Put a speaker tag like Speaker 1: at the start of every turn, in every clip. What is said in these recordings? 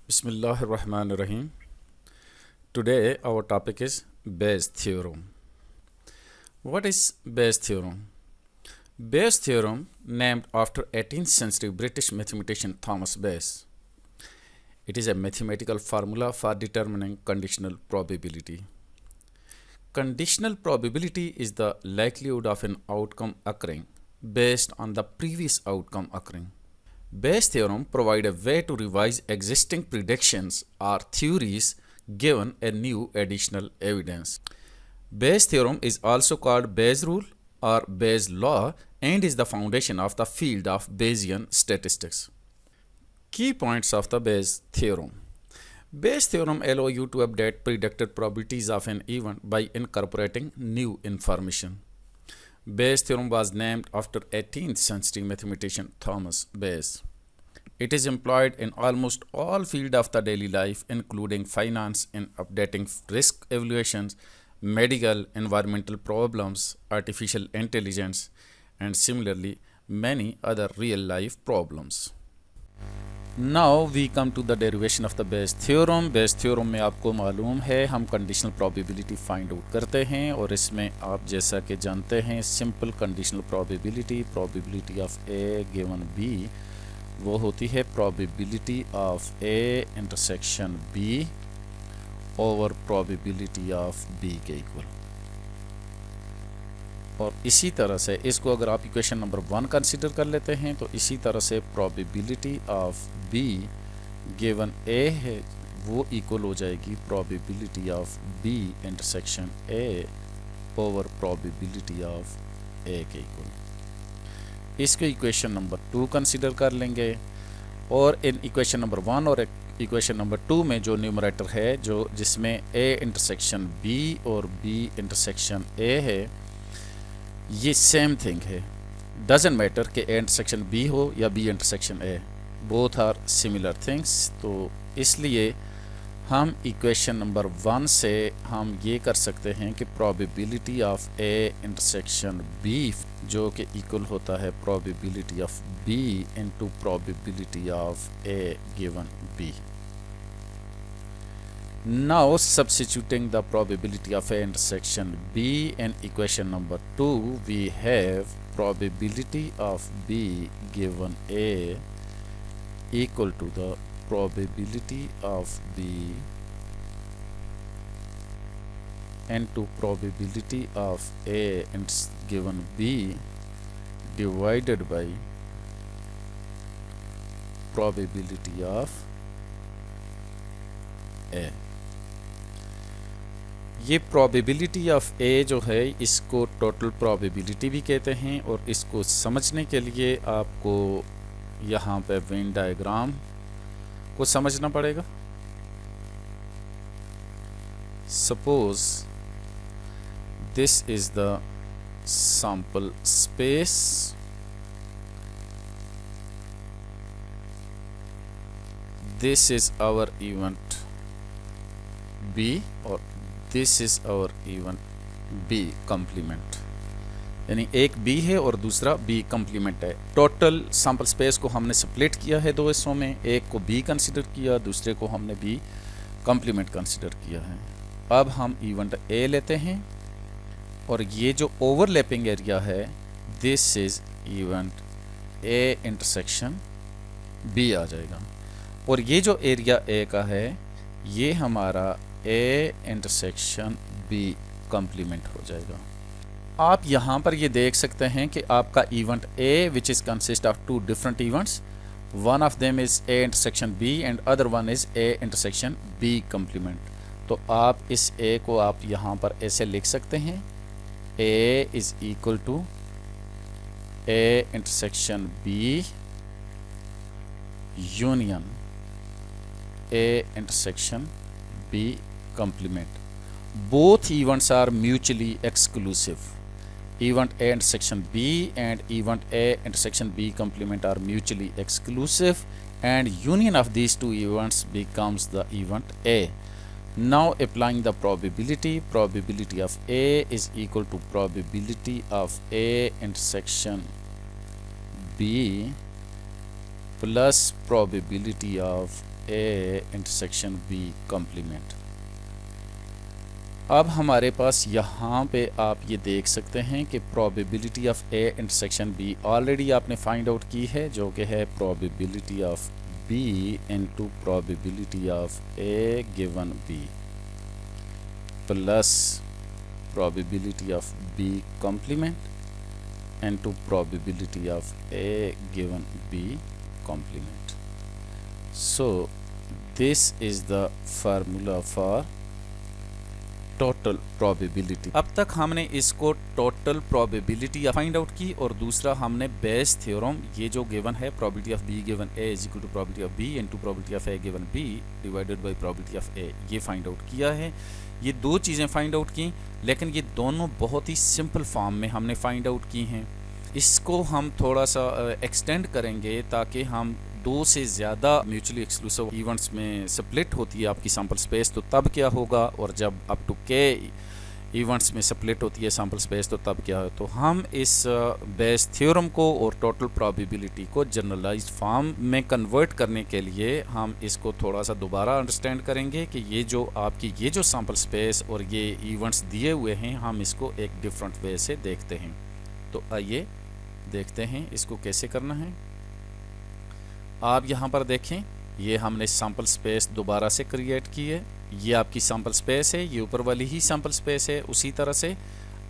Speaker 1: Bismillahirrahmanirrahim. Today our topic is Bayes theorem. What is Bayes theorem? Bayes theorem, named after 18th century British mathematician Thomas Bayes. It is a mathematical formula for determining conditional probability. Conditional probability is the likelihood of an outcome occurring based on the previous outcome occurring. Bayes theorem provides a way to revise existing predictions or theories given a new additional evidence. Bayes theorem is also called Bayes rule or Bayes law and is the foundation of the field of Bayesian statistics. Key points of the Bayes theorem. Bayes theorem allows you to update predicted probabilities of an event by incorporating new information. Bayes theorem was named after 18th century mathematician Thomas Bayes. It is employed in almost all fields of the daily life, including finance, in updating risk evaluations, medical, environmental problems, artificial intelligence, and similarly many other real life problems. Now we come to the derivation of the Bayes theorem. Bayes theorem में आपको मालूम है हम conditional probability find out करते हैं और इसमें आप जैसा कि जानते हैं simple conditional probability of A given B वो होती है probability of A intersection B over probability of B के इक्वल। और इसी तरह से इसको अगर आप इक्वेशन नंबर 1 कंसीडर कर लेते हैं तो इसी तरह से probability of b given a है वो इक्वल हो जाएगी probability of b intersection a over probability of a के इक्वल। इसको इक्वेशन नंबर 2 कंसीडर कर लेंगे और इन इक्वेशन नंबर 1 और इक्वेशन नंबर 2 में जो न्यूमरेटर है जो जिसमें ए इंटरसेक्शन बी और बी इंटरसेक्शन ए है ये सेम थिंग है। डजेंट मैटर कि ए इंटरसेक्शन बी हो या B intersection A, both are similar things. तो इसलिए हम इक्वेशन नंबर 1 से हम ये कर सकते हैं कि probability of A intersection B जो कि इक्वल होता है probability of B into probability of A given B. Now substituting the probability of A intersection B in equation number 2 we have probability of B given A equal to the probability of B into probability of A given B divided by probability of A। ये probability of ए जो है इसको total probability भी कहते हैं और इसको समझने के लिए आपको यहाँ पे वेन डायग्राम को समझना पड़ेगा। Suppose this is the sample space, this is our event b और this is our event b complement, यानी एक बी है और दूसरा बी कम्प्लीमेंट है। टोटल सैंपल स्पेस को हमने स्प्लिट किया है दो हिस्सों में, एक को बी कंसिडर किया दूसरे को हमने बी कम्प्लीमेंट कंसिडर किया है। अब हम इवेंट ए लेते हैं और ये जो ओवरलैपिंग एरिया है this is event a intersection b आ जाएगा और ये जो एरिया ए का है ये हमारा ए इंटरसेक्शन बी कम्प्लीमेंट हो जाएगा। आप यहाँ पर ये देख सकते हैं कि आपका event A which is consist of 2 different events, one of them is A intersection B and other one is A intersection B complement. तो आप इस ए को आप यहाँ पर ऐसे लिख सकते हैं A is equal to A intersection B union A intersection B complement. Both events are mutually exclusive. Event A intersection B and event A intersection B complement are mutually exclusive and union of these two events becomes the event A. Now applying the probability of A is equal to probability of A intersection B plus probability of A intersection B complement. अब हमारे पास यहाँ पे आप ये देख सकते हैं कि probability of A intersection B already आपने फाइंड आउट की है, जो कि है probability of B into probability of A given B plus probability of B complement into probability of A given B complement. So this is the formula for total probability. अब तक हमने इसको total probability find out की, और दूसरा हमने Bayes theorem, ये जो गिवन है probability of b given a is equal to probability of B into probability of A given b divided by probability of a, ये फाइंड आउट किया है। ये दो चीज़ें फाइंड आउट की, लेकिन ये दोनों बहुत ही सिंपल फॉर्म में हमने फाइंड आउट की हैं। इसको हम थोड़ा सा एक्सटेंड करेंगे ताकि हम दो से ज़्यादा म्यूचुअली एक्सक्लूसिव इवेंट्स में स्प्लिट होती है आपकी सैम्पल स्पेस, तो तब क्या होगा, और जब अप टू के इवेंट्स में स्प्लिट होती है सैम्पल स्पेस तो तब क्या है। तो हम इस बेस थ्योरम को और टोटल प्रोबेबिलिटी को जनरलाइज्ड फॉर्म में कन्वर्ट करने के लिए हम इसको थोड़ा सा दोबारा अंडरस्टैंड करेंगे कि ये जो आपकी ये जो सैम्पल स्पेस और ये इवेंट्स दिए हुए हैं, हम इसको एक डिफरेंट वे से देखते हैं। तो आइए देखते हैं इसको कैसे करना है। आप यहाँ पर देखें, ये हमने सैम्पल स्पेस दोबारा से क्रिएट की है। ये आपकी सैम्पल स्पेस है, ये ऊपर वाली ही सैम्पल स्पेस है। उसी तरह से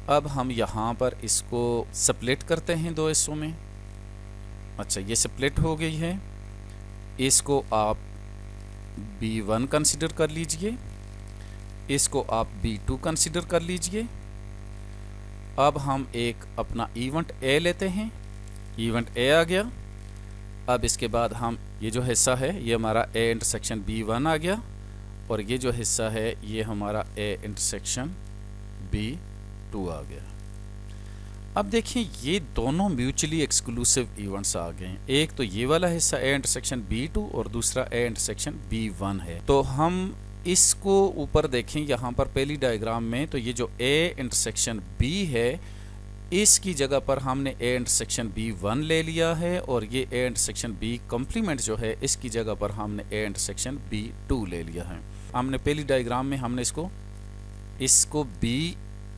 Speaker 1: अब हम यहाँ पर इसको स्प्लिट करते हैं दो हिस्सों में। अच्छा, ये स्प्लिट हो गई है। इसको आप B1 कंसिडर कर लीजिए, इसको आप B2 कंसिडर कर लीजिए। अब हम एक अपना इवेंट A लेते हैं, इवेंट A आ गया। अब इसके बाद हम ये जो हिस्सा है ये हमारा A इंटरसेक्शन B1 आ गया, और ये जो हिस्सा है ये हमारा A इंटरसेक्शन B2 आ गया। अब देखिए ये दोनों म्यूचुअली एक्सक्लूसिव इवेंट्स आ गए हैं। एक तो ये वाला हिस्सा A इंटरसेक्शन B2 और दूसरा A इंटरसेक्शन B1 है। तो हम इसको ऊपर देखें यहाँ पर पहली डायग्राम में, तो ये जो A इंटरसेक्शन B है इसकी जगह पर हमने A इंटरसेक्शन B1 ले लिया है, और ये A इंटरसेक्शन B कॉम्प्लीमेंट जो है इसकी जगह पर हमने A इंटरसेक्शन B2 ले लिया है। हमने पहली डायग्राम में हमने इसको B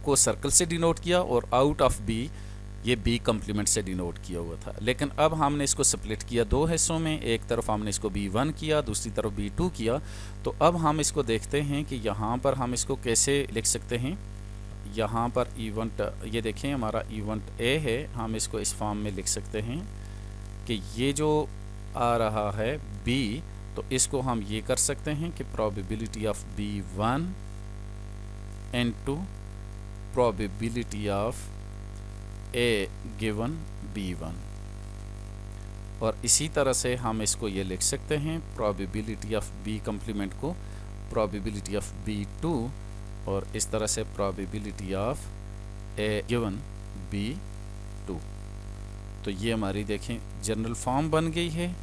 Speaker 1: को सर्कल से डिनोट किया और आउट ऑफ B ये B कॉम्प्लीमेंट से डिनोट किया हुआ था। लेकिन अब हमने इसको स्प्लिट किया दो हिस्सों में, एक तरफ हमने इसको B1 किया, दूसरी तरफ B2 किया। तो अब हम इसको देखते हैं कि यहाँ पर हम इसको कैसे लिख सकते हैं। यहाँ पर इवेंट, ये देखें हमारा इवेंट A है, हम इसको इस फॉर्म में लिख सकते हैं कि ये जो आ रहा है B, तो इसको हम ये कर सकते हैं कि probability of B1 into probability of A given B1, और इसी तरह से हम इसको ये लिख सकते हैं प्रोबेबिलिटी ऑफ B कॉम्प्लीमेंट को प्रोबेबिलिटी ऑफ B2, और इस तरह से probability of A given B2। तो ये हमारी देखें जनरल फॉर्म बन गई है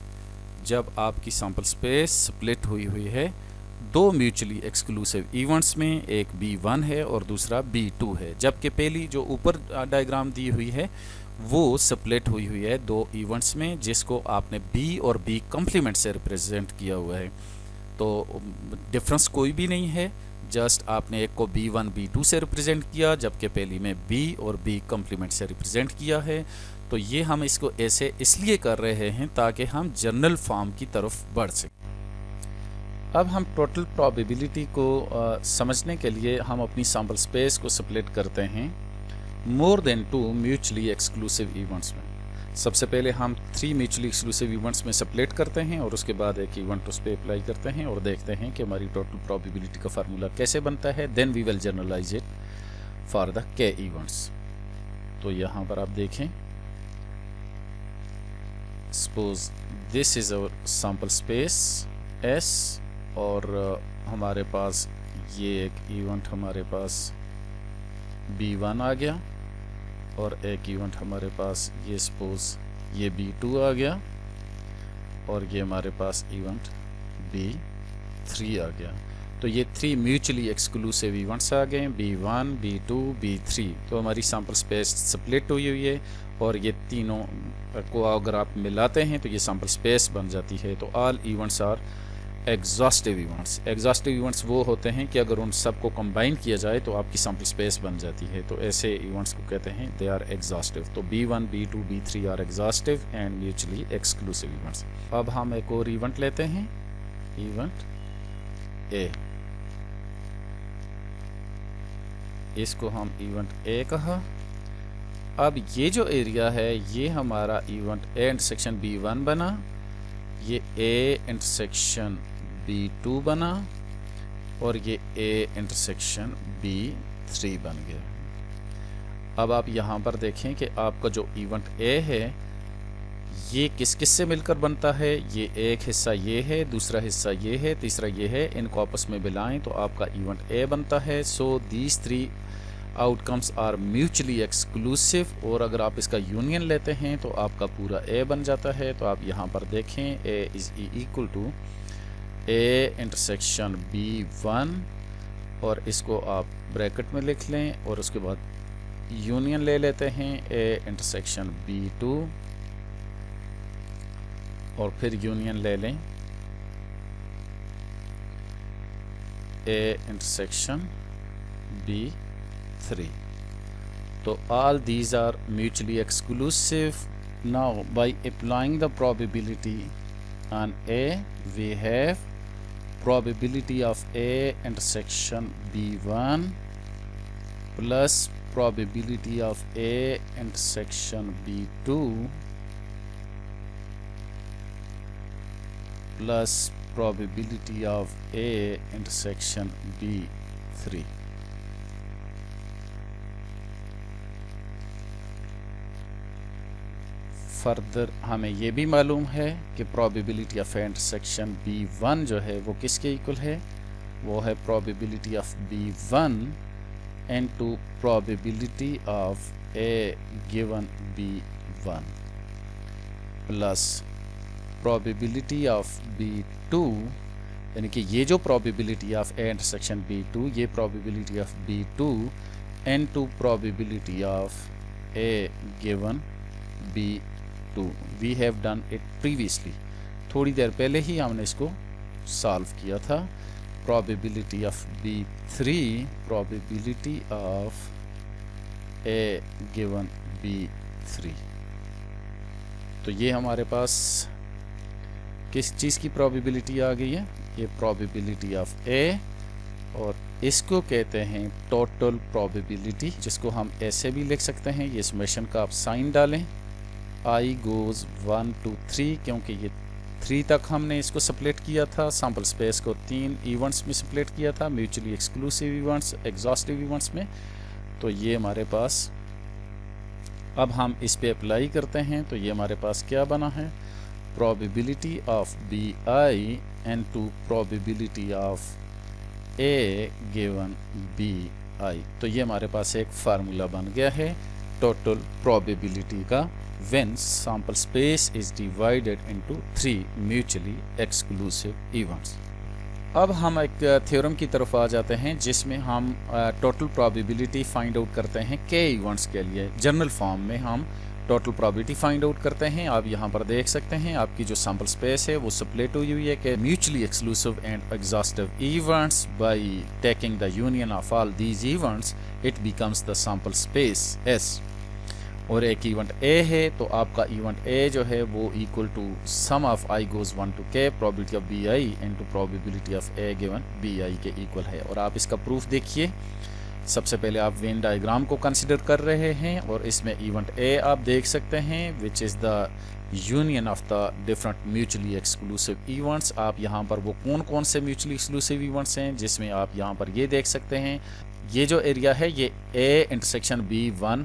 Speaker 1: जब आपकी सैम्पल स्पेस स्प्लिट हुई है दो म्यूचुअली एक्सक्लूसिव इवेंट्स में, एक B1 है और दूसरा B2 है, जबकि पहली जो ऊपर डायग्राम दी हुई है वो स्प्लिट हुई है दो इवेंट्स में, जिसको आपने B और B कॉम्प्लीमेंट से रिप्रेजेंट किया हुआ है। तो डिफरेंस कोई भी नहीं है, जस्ट आपने एक को B1 B2 से रिप्रेजेंट किया, जबकि पहली में B और B कॉम्प्लीमेंट से रिप्रेजेंट किया है। तो ये हम इसको ऐसे इसलिए कर रहे हैं ताकि हम जनरल फॉर्म की तरफ बढ़ सकें। अब हम टोटल प्रोबेबिलिटी को समझने के लिए हम अपनी सैम्पल स्पेस को स्प्लिट करते हैं more than 2 mutually exclusive events में। सबसे पहले हम 3 म्यूचुअली एक्सक्लूसिव इवेंट्स में स्प्लिट करते हैं, और उसके बाद एक इवेंट उस पर अप्लाई करते हैं और देखते हैं कि हमारी टोटल प्रोबेबिलिटी का फार्मूला कैसे बनता है। Then we will generalize it for the K events. तो यहाँ पर आप देखें, suppose this is our sample space S, और हमारे पास ये एक इवेंट हमारे पास B1 आ गया, और एक इवेंट हमारे पास ये सपोज ये B2 आ गया, और ये हमारे पास इवेंट B3 आ गया। तो ये 3 म्यूचुअली एक्सक्लूसिव इवेंट्स आ गए, B1 B2 B3। तो हमारी सैम्पल स्पेस स्प्लिट हुई है, और ये तीनों को अगर आप मिलाते हैं तो ये सैम्पल स्पेस बन जाती है। तो all events are exhaustive events. Exhaustive events वो होते हैं कि अगर उन सबको कंबाइन किया जाए तो आपकी सैंपल स्पेस बन जाती है, तो ऐसे इवेंट्स को कहते हैं दे आर एग्जॉस्टिव। तो B1, B2, B3 are exhaustive and mutually exclusive events. अब हम एक और इवेंट लेते हैं, इवेंट ए। इसको हम इवेंट ए कहा। अब ये जो एरिया है ये हमारा इवेंट ए इंटरसेक्शन B1 बना, ये ए इंटरसेक्शन B2 बना और ये ए इंटरसेक्शन B3 बन गया। अब आप यहाँ पर देखें कि आपका जो इवेंट ए है ये किस किस से मिलकर बनता है। ये एक हिस्सा ये है, दूसरा हिस्सा ये है, तीसरा ये है। इनको आपस में मिलाएं तो आपका इवेंट ए बनता है। So these three outcomes are mutually exclusive. और अगर आप इसका यूनियन लेते हैं तो आपका पूरा ए बन जाता है। तो आप यहाँ पर देखें a is equal to A intersection B1 और इसको आप ब्रैकेट में लिख लें और उसके बाद यूनियन ले लेते हैं ए इंटरसेक्शन B2 और फिर यूनियन ले लें ए इंटरसेक्शन B3। तो all these are mutually exclusive. Now by applying the probability on A, we have probability of A intersection B1 plus probability of A intersection B2 plus probability of A intersection B3। Further हमें ये भी मालूम है कि probability of intersection B1 जो है वो किसके इक्वल है, वो है probability of B1 into probability of A given B1 plus probability of B2, यानी कि ये जो probability of A intersection B2, ये probability of B2 into probability of A given B2। We have done it previously, थोड़ी देर पहले ही हमने इसको सॉल्व किया था। Probability of B3, probability of A given B3। तो ये हमारे पास किस चीज़ की प्रोबेबिलिटी आ गई है, ये प्रोबेबिलिटी ऑफ ए और इसको कहते हैं टोटल प्रोबेबिलिटी, जिसको हम ऐसे भी लिख सकते हैं। ये समेशन का आप साइन डालें, I goes 1 to 3, क्योंकि ये 3 तक हमने इसको स्प्लिट किया था। सैंपल स्पेस को 3 इवेंट्स में स्प्लिट किया था, mutually exclusive events, exhaustive events में। तो ये हमारे पास, अब हम इस पे अप्लाई करते हैं तो ये हमारे पास क्या बना है, probability of BI into probability of A given BI। तो ये हमारे पास एक फार्मूला बन गया है टोटल प्रोबेबिलिटी का when sample space is divided into 3 mutually exclusive events। अब हम एक थ्योरम की तरफ आ जाते हैं जिसमें हम टोटल प्रोबेबिलिटी फाइंड आउट करते हैं के इवेंट्स के लिए। जनरल फॉर्म में हम टोटल प्रोबेबिलिटी फाइंड आउट करते हैं। आप यहाँ पर देख सकते हैं आपकी जो सैंपल स्पेस है वो स्प्लिट हुई है कि mutually exclusive and exhaustive events. By taking the union of all these events it becomes the sample space S। और एक इवेंट ए है तो आपका इवेंट ए जो है वो equal to sum of I goes 1 to K probability of BI into probability of A given BI के equal है। और आप इसका प्रूफ देखिए। सबसे पहले आप वेन डायग्राम को कंसिडर कर रहे हैं और इसमें इवेंट ए आप देख सकते हैं which is the union of the different mutually exclusive events. आप यहाँ पर वो कौन कौन से म्यूचुअली एक्सक्लूसिव इवेंट्स हैं जिसमें आप यहाँ पर ये देख सकते हैं, ये जो एरिया है ये ए इंटरसेक्शन B1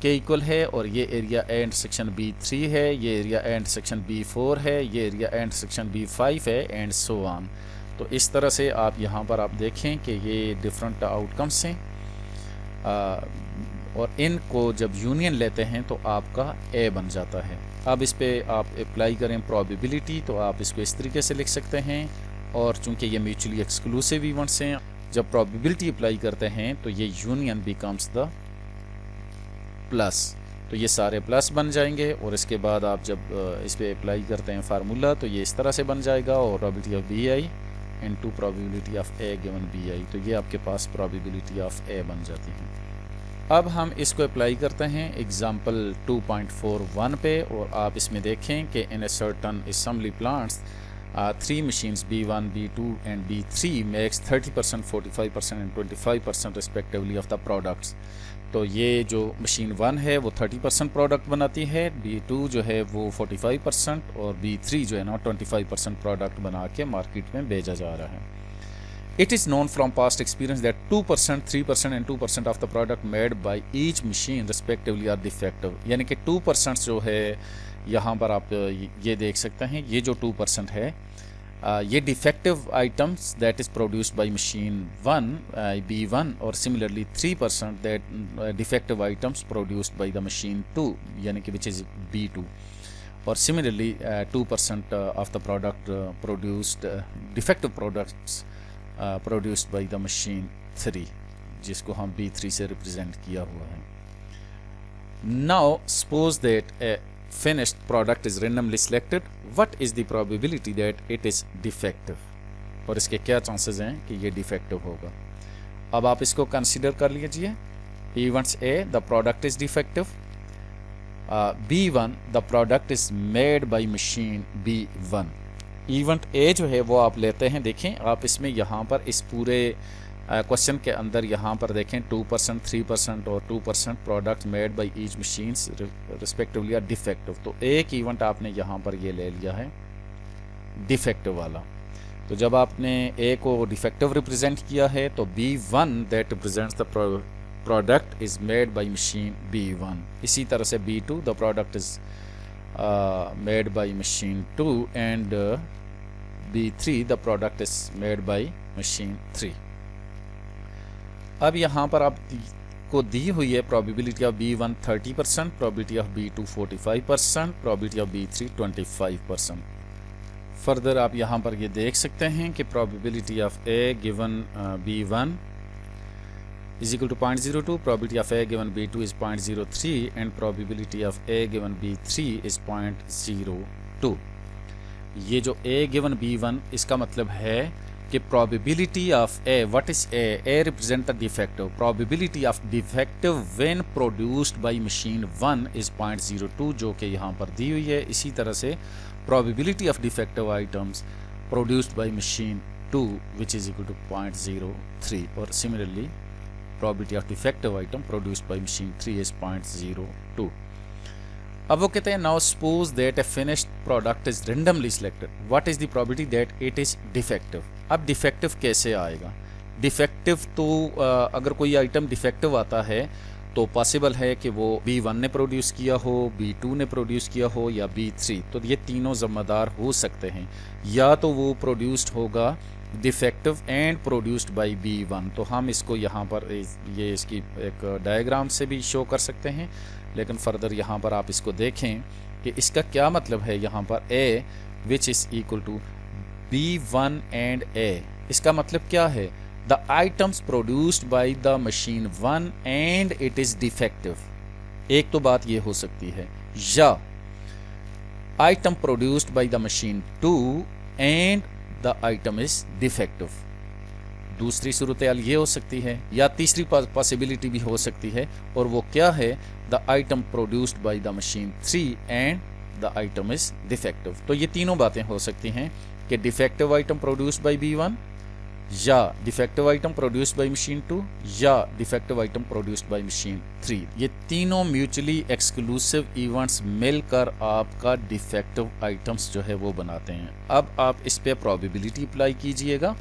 Speaker 1: के इक्वल है और ये एरिया ए इंटरसेक्शन B3 है, ये एरिया ए इंटरसेक्शन B4 है, ये एरिया ए इंटरसेक्शन B5 है एंड सो ऑन। तो इस तरह से आप यहाँ पर आप देखें कि ये डिफरेंट आउटकम्स हैं और इनको जब यूनियन लेते हैं तो आपका ए बन जाता है। अब इस पे आप अप्लाई करें प्रोबेबिलिटी तो आप इसको इस तरीके से लिख सकते हैं। और चूंकि ये म्यूचुअली एक्सक्लूसिव इवेंट्स हैं, जब प्रोबेबिलिटी अप्लाई करते हैं तो ये यूनियन बिकम्स द प्लस। तो तो ये सारे प्लस बन जाएंगे और इसके बाद आप जब इस पर अप्लाई करते हैं फार्मूला तो ये इस तरह से बन जाएगा, और probability of B I into probability of A given B I, तो ये आपके पास प्रोबेबिलिटी ऑफ ए बन जाती है। अब हम इसको अप्लाई करते हैं एग्जाम्पल 2.41 पे, और आप इसमें देखें कि इन a certain assembly plants 3 machines B1, B2 and B3 makes 30%, 45% and 25% respectively of the products। तो ये जो मशीन 1 है वो 30% प्रोडक्ट बनाती है, B2 जो है वो 45% और B3 जो है ना 25% प्रोडक्ट बना के मार्केट में भेजा जा रहा है। It is known from past experience that 2%, 3% and 2% of the product made by each machine respectively are defective। यानी कि 2% जो है यहाँ पर आप ये देख सकते हैं, ये जो 2% है ये defective items that is produced by machine 1 B1, और similarly 3% that defective items produced by the machine 2 यानी कि विच इज़ B2, और similarly 2% of the product produced defective products produced by the machine 3 जिसको हम B3 से represent किया हुआ है। Now suppose that A finished product is randomly selected, what is the probability that it is defective, और इसके क्या चांसेस हैं कि ये डिफेक्टिव होगा। अब आप इसको कंसीडर कर लीजिए। Events A the product is defective, B1 the product is made by machine B1। Event A जो है वो आप लेते हैं, देखें आप इसमें यहाँ पर इस पूरे क्वेश्चन के अंदर यहाँ पर देखें 2%, 3% और 2% product made by each machines respectively are defective. तो एक इवेंट आपने यहाँ पर ये ले लिया है डिफेक्टिव वाला। तो जब आपने ए को डिफेक्टिव रिप्रेजेंट किया है तो B1 that represents the product is made by machine B1। इसी तरह से B2 the product is made by machine 2 and B3 the product is made by machine 3। अब यहाँ पर आप को दी हुई है probability of B1 30%, probability of B2 45%, probability of B3 25%। Further आप यहाँ पर ये देख सकते हैं कि probability of A given B1 is equal to 0.02, probability of A given B2 is 0.03 and probability of A given B3 is 0.02। ये जो A given B1 इसका मतलब है कि probability of A, what is A represent the defective, probability of defective when produced by machine 1 is 0.02 जो कि यहाँ पर दी हुई है। इसी तरह से probability of defective items produced by machine 2 which is equal to 0.03, और similarly probability of defective item produced by machine 3 is 0.02। अब वो कहते हैं now suppose that a finished product is randomly selected, what is the probability that it is defective। अब defective कैसे आएगा? Defective तो अगर कोई आइटम डिफेक्टिव आता है तो पॉसिबल है कि वो B1 ने प्रोड्यूस किया हो, B2 ने प्रोड्यूस किया हो या B3, तो ये तीनों ज़िम्मेदार हो सकते हैं। या तो वो प्रोड्यूस्ड होगा defective and produced bye B1, तो हम इसको यहाँ पर ये इसकी एक डायग्राम से भी शो कर सकते हैं, लेकिन फर्दर यहाँ पर आप इसको देखें कि इसका क्या मतलब है। यहाँ पर A which is equal to B1 and A, इसका मतलब क्या है? The items produced by the machine 1 and it is defective. एक तो बात ये हो सकती है, या item produced by the machine 2 and the item is defective. दूसरी सूरत-ए-हाल ये हो सकती है, या तीसरी पॉसिबिलिटी भी हो सकती है, और वो क्या है? The item produced by the machine 3 and the item is defective. तो ये तीनों बातें हो सकती हैं कि defective item produced bye B1, या defective item produced by machine 2, या defective item produced by machine 3। ये तीनों म्यूचुअली एक्सक्लूसिव इवेंट्स मिलकर आपका डिफेक्टिव आइटम्स जो है वो बनाते हैं। अब आप इस पे प्रोबेबिलिटी अप्लाई कीजिएगा,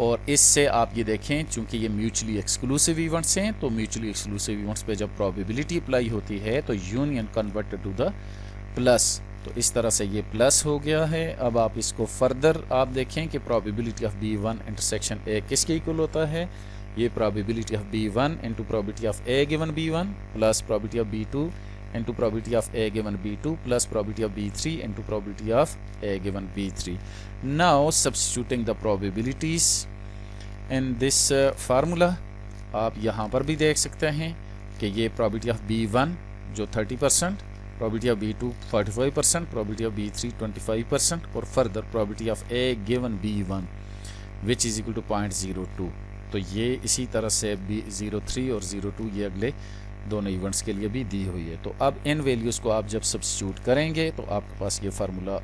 Speaker 1: और इससे आप ये देखें चूंकि ये म्यूचुअली एक्सक्लूसिव इवेंट्स हैं, तो म्यूचुअली एक्सक्लूसिव इवेंट्स पे जब प्रोबेबिलिटी अप्लाई होती है तो union converted to the plus, तो इस तरह से ये प्लस हो गया है। अब आप इसको फर्दर आप देखें कि probability of B1 intersection A किसके इक्वल होता है? ये probability of B1 into probability of A given B1 plus probability of B2 into probability of A given B2 plus probability of B3 into probability of A given B3। Now substituting the probabilities in this formula, आप यहाँ पर भी देख सकते हैं कि ये probability of B1 जो 30%, probability of B2 45%, probability of B3 25% और further probability of A given B1 which is equal to 0.02। तो ये इसी तरह से B03 और 02 ये अगले दोनों इवेंट्स के लिए भी दी हुई है। तो अब इन वैल्यूज़ को आप जब सब्स्टिट्यूट करेंगे तो आपके पास ये फार्मूला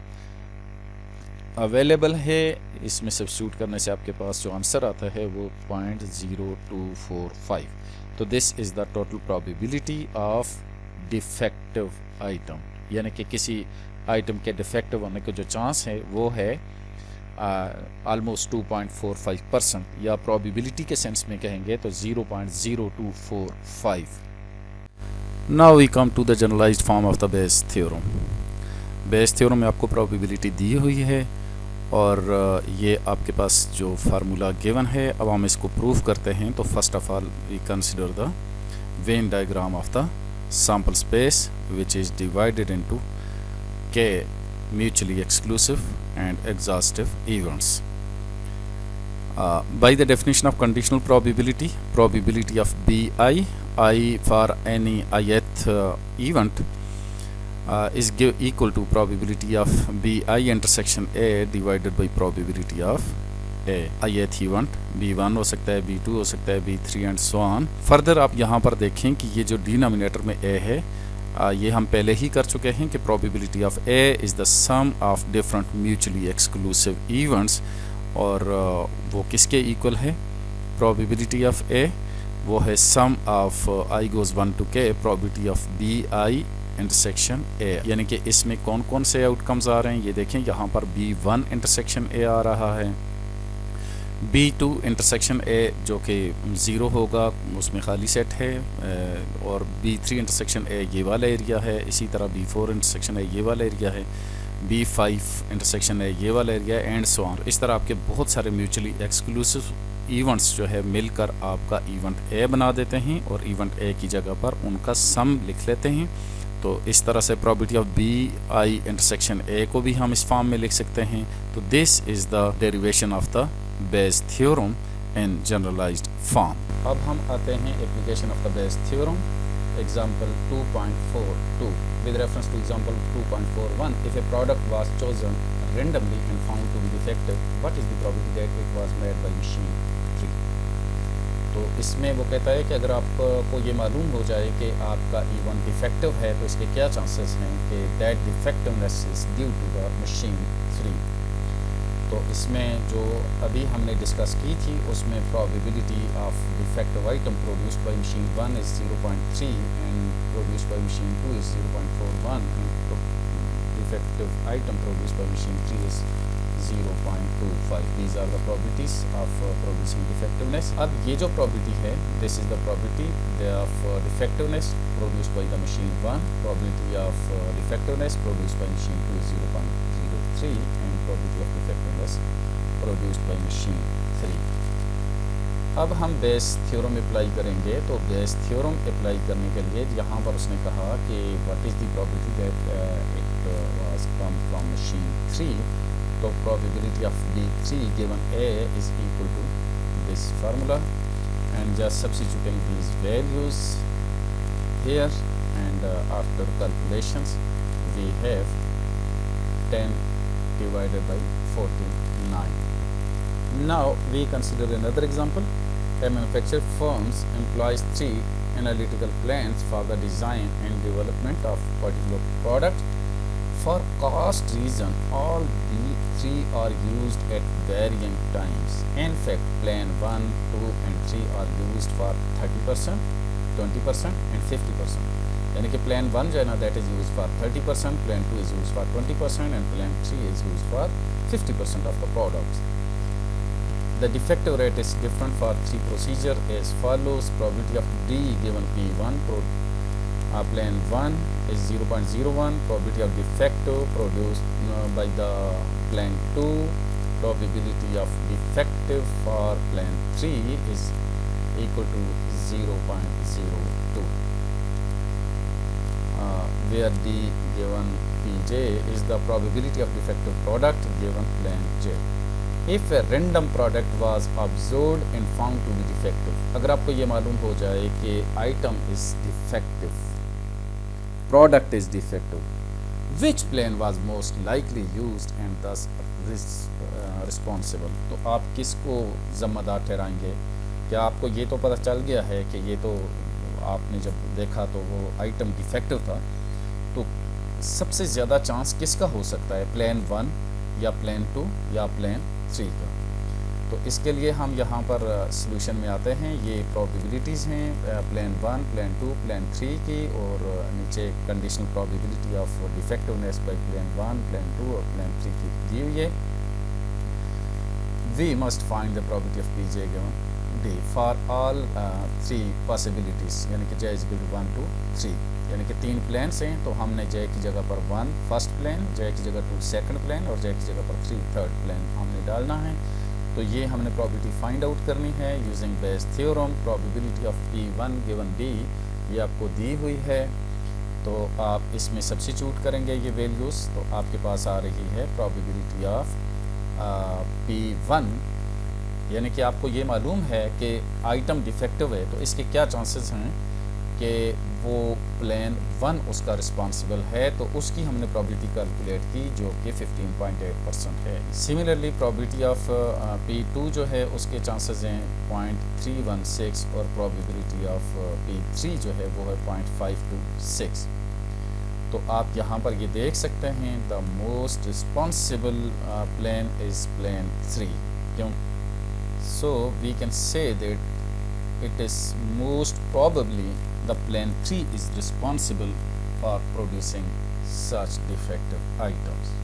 Speaker 1: अवेलेबल है। इसमें सब्स्टिट्यूट करने से आपके पास जो आंसर आता है वो 0.0245। तो this is the total probability of defective item, यानी कि किसी आइटम के डिफेक्टिव होने का जो चांस है वो है ऑलमोस्ट 2.45%, या प्रोबेबिलिटी के सेंस में कहेंगे तो 0.0245। Now we come to the generalized form of the Bayes theorem. Bayes theorem में आपको प्रोबेबिलिटी दी हुई है और ये आपके पास जो फार्मूला गिवन है। अब हम इसको प्रूव करते हैं। तो first of all we consider the Venn diagram of the sample space which is divided into k mutually exclusive and exhaustive events. By the definition of conditional probability, probability of bi, I for any ith event is equal to probability of bi intersection a divided by probability of a ith event। b1 हो सकता है, b2 हो सकता है, b3 and so on. Further आप यहाँ पर देखें कि ये जो डिनोमिनेटर में a है ये हम पहले ही कर चुके हैं कि probability of a is the sum of different mutually exclusive events, और वो किसके इक्वल है? probability of a वो है sum of I goes 1 to k probability of bi intersection a, यानी कि इसमें कौन कौन से आउटकम्स आ रहे हैं ये देखें। यहाँ पर b1 इंटरसेक्शन a आ रहा है, B2 इंटरसेक्शन A जो कि 0 होगा, उसमें खाली सेट है, और B3 इंटरसेक्शन A ये वाला एरिया है। इसी तरह B4 इंटरसेक्शन A ये वाला एरिया है, B5 इंटरसेक्शन A ये वाला एरिया है, एंड सो ऑन। इस तरह आपके बहुत सारे म्यूचुअली एक्सक्लूसिव इवेंट्स जो है मिलकर आपका इवेंट A बना देते हैं और इवेंट A की जगह पर उनका सम लिख लेते हैं। तो इस तरह से probability of BI intersection A को भी हम इस फॉर्म में लिख सकते हैं। तो this is the derivation of the Bayes theorem in generalized form। अब हम आते हैं application of the Bayes theorem, example 2.42। with reference to example 2.41, if a product was chosen randomly and found to be defective, what is the probability that it was made by machine 3? तो इसमें वो कहता है कि अगर आपको ये मालूम हो जाए कि आपका इवेंट डिफेक्टिव है तो इसके क्या चांसेस हैं कि that defectiveness is due to the machine 3। तो इसमें जो अभी हमने डिस्कस की थी उसमें probability of defective item produced by machine 1 is 0.3 and produced by machine 2 is 0.41 and defective item produced by machine 3 is 0.25। These are the probabilities of producing defectiveness. अब ये जो प्रोबेबिलिटी है this is the probability of defectiveness produced by the machine 1, probability of defectiveness produced by machine 2 is 0.03 and probability of defectiveness produced by machine 3। अब हम Bayes theorem apply करेंगे। तो Bayes theorem apply करने के लिए यहाँ पर उसने कहा कि what is the probability that it was come from machine 3। तो probability of B3 given A is equal to this formula and just substituting these values here and after calculations we have 10 divided by 49. Now we consider another example. A manufacturer firms employs 3 analytical plans for the design and development of particular product. For cost reason, all the 3 are used at varying times. In fact, plan 1, 2 and 3 are used for 30%, 20% and 50%. यानी कि plan 1 जो है ना that is use for 30%, plan 2 is use for 20% and plan 3 is use for 50% of the products. The defective rate is different for 3 procedure as follows. Probability of D given P1 plan 1 is 0.01, probability of defective produced by the plan 2, probability of defective for plan 3 is equal to 0.02। where D given Pj is the probability of defective product given plan J. If a random product was observed and found to be defective, अगर आपको ये मालूम हो जाए कि item is defective product is defective. Which plane was most likely used and thus responsible? तो आप किसको ज़िम्मेदार ठहराएंगे? क्या आपको ये तो पता चल गया है कि ये तो आपने जब देखा तो वो आइटम डिफेक्टिव था, तो सबसे ज़्यादा चांस किसका हो सकता है, प्लेन 1 या प्लेन 2 या प्लेन 3 का? तो इसके लिए हम यहाँ पर सॉल्यूशन में आते हैं। ये प्रोबेबिलिटीज़ हैं प्लेन 1, प्लेन 2, प्लेन 3 की, और नीचे conditional probability of defectiveness by plane 1, plane 2 और प्लेन 3 की दी हुई है। We must find the probability of P J given D for all 3 possibilities, यानी कि जे इज इक्वल टू 1 2 3, यानी कि 3 प्लेन्स हैं, तो हमने जे की जगह पर 1 फर्स्ट प्लेन, जे की जगह 2 सेकंड प्लेन और जे की जगह पर 3 थर्ड प्लेन हमने डालना है। तो ये हमने प्रोबेबिलिटी फाइंड आउट करनी है using Bayes theorem. Probability of P1 given D ये आपको दी हुई है, तो आप इसमें सब्स्टिट्यूट करेंगे ये वैल्यूज़, तो आपके पास आ रही है प्रोबेबिलिटी ऑफ P1, यानी कि आपको ये मालूम है कि आइटम डिफेक्टिव है, तो इसके क्या चांसेस हैं कि वो प्लेन 1 उसका रिस्पॉन्सिबल है, तो उसकी हमने प्रोबेबिलिटी कैलकुलेट की जो कि 15.8% है। सिमिलरली प्रोबेबिलिटी ऑफ P2 जो है उसके चांसेस हैं 0.316 और प्रोबेबिलिटी ऑफ P3 जो है वो है 0.526। तो आप यहाँ पर ये देख सकते हैं the most responsible plan is plan 3, क्यों? So we can say that it is most probably the plane 3 is responsible for producing such defective items.